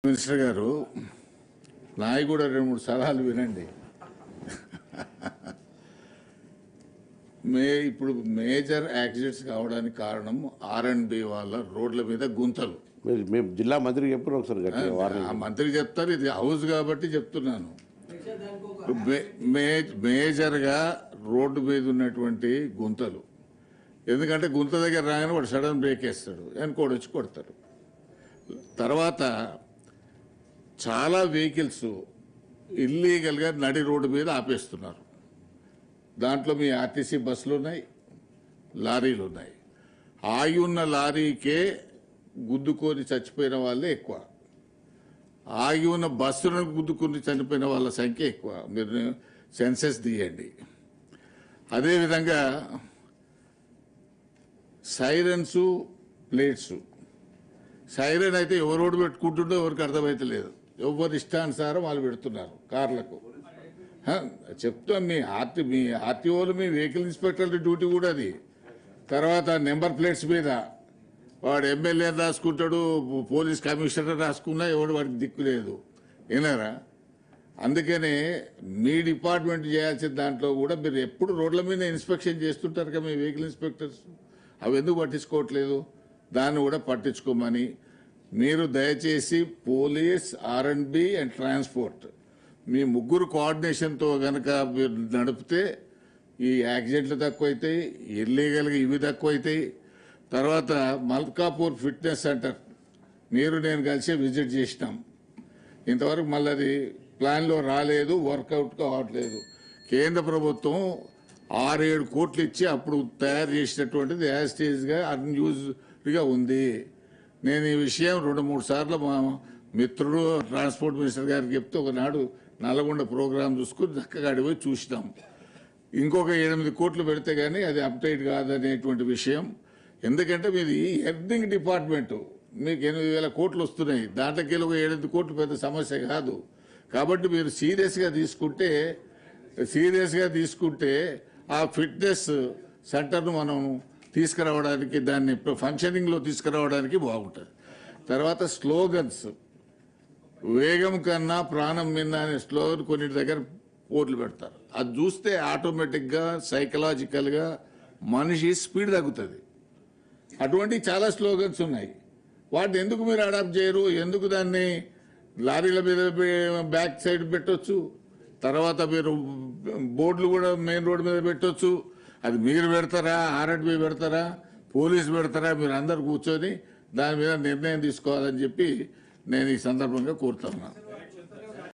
Minister గారు నాయి కూడా 2-3 సలహాలు వినండి. ఇప్పుడు మేజర్ యాక్సిడెంట్స్ కావడానికి కారణం R&B వాళ్ళ రోడ్ల మీద గుంతలు. మేము జిల్లా మంత్రికి చెప్పారు ఒకసారి. ఆ మంత్రికి చెప్తారు, ఇది హౌస్ కాబట్టి చెప్తున్నాను. మేజర్గా రోడ్డు మీద ఉన్నటువంటి గుంతలు, ఎందుకంటే గుంత దగ్గర రాగానే వాడు సడన్ బ్రేక్ వేస్తాడు, వెనుకోడు వచ్చి కొడతారు. తర్వాత చాలా వెహికల్స్ ఇల్లీగల్గా నడి రోడ్డు మీద ఆపేస్తున్నారు. దాంట్లో మీ ఆర్టీసీ బస్సులు ఉన్నాయి, లారీలు ఉన్నాయి. ఆగి ఉన్న లారీకే గుద్దుకొని చచ్చిపోయిన వాళ్ళే ఎక్కువ, ఆగి ఉన్న బస్సులను గుద్దుకొని చనిపోయిన వాళ్ళ సంఖ్య ఎక్కువ. మీరు సెన్సెస్ తీయండి. అదేవిధంగా సైరన్స్, ప్లేట్స్. సైరన్ అయితే ఎవరు రోడ్డు పెట్టుకుంటుండో ఎవరికి అర్థమైతే లేదు, ఎవరు ఇష్టానుసారం వాళ్ళు పెడుతున్నారు కార్లకు. చెప్తాం, మీ ఆర్టీఓలు, మీ వెహికల్ ఇన్స్పెక్టర్ల డ్యూటీ కూడా అది. తర్వాత నెంబర్ ప్లేట్స్ మీద వాడు ఎమ్మెల్యే రాసుకుంటాడు, పోలీస్ కమిషనర్ రాసుకున్నా ఎవడు వాడికి దిక్కు లేదు, విన్నారా? అందుకనే మీ డిపార్ట్మెంట్ చేయాల్సిన దాంట్లో కూడా మీరు ఎప్పుడు రోడ్ల మీద ఇన్స్పెక్షన్ చేస్తుంటారు కదా మీ వెహికల్ ఇన్స్పెక్టర్స్, అవి ఎందుకు పట్టించుకోవట్లేదు? దాన్ని కూడా పట్టించుకోమని మీరు దయచేసి పోలీస్, R&B అండ్ ట్రాన్స్పోర్ట్ మీ ముగ్గురు కోఆర్డినేషన్తో కనుక మీరు నడిపితే ఈ యాక్సిడెంట్లు తక్కువైతాయి, ఇల్లీగల్గా ఇవి తక్కువైతాయి. తర్వాత మల్కాపూర్ ఫిట్నెస్ సెంటర్ నేను కలిసి విజిట్ చేసినాం. ఇంతవరకు మళ్ళీ అది ప్లాన్లో రాలేదు, వర్కౌట్ కావట్లేదు. కేంద్ర ప్రభుత్వం 6-7 కోట్లు ఇచ్చి అప్పుడు తయారు చేసినటువంటిది యాస్టేజ్గా అన్యూజ్డ్గా ఉంది. నేను ఈ విషయం 2-3 సార్లు మా మిత్రుడు ట్రాన్స్పోర్ట్ మినిస్టర్ గారికి చెప్తే ఒకనాడు నల్గొండ ప్రోగ్రాం చూసుకుని చక్కగా అడిపోయి చూసినాం. ఇంకొక 8 కోట్లు పెడితే కానీ అది అప్డేట్ కాదనేటువంటి విషయం. ఎందుకంటే మీది ఎర్నింగ్ డిపార్ట్మెంటు, మీకు 8,000 కోట్లు వస్తున్నాయి, దాంట్లోకి ఒక 7 కోట్లు పెద్ద సమస్య కాదు. కాబట్టి మీరు సీరియస్గా తీసుకుంటే ఆ ఫిట్నెస్ సెంటర్ను మనం తీసుకురావడానికి, దాన్ని ఫంక్షనింగ్లో తీసుకురావడానికి బాగుంటుంది. తర్వాత స్లోగన్స్, వేగం కన్నా ప్రాణం మిన్న అనే స్లోగన్ కొన్నిటి దగ్గర పోర్లు పెడతారు. అది చూస్తే ఆటోమేటిక్గా సైకలాజికల్గా మనిషి స్పీడ్ తగ్గుతుంది. అటువంటి చాలా స్లోగన్స్ ఉన్నాయి, వాటిని ఎందుకు మీరు అడాప్ట్ చేయరు? ఎందుకు దాన్ని లారీల మీద బ్యాక్ సైడ్ పెట్టొచ్చు, తర్వాత మీరు బోర్డులు కూడా మెయిన్ రోడ్డు మీద పెట్టొచ్చు. అది మీరు పెడతారా, R&B పెడతారా, పోలీసు పెడతారా? మీరు అందరు కూర్చొని దాని మీద నిర్ణయం తీసుకోవాలని చెప్పి నేను ఈ సందర్భంగా కోరుతున్నాను.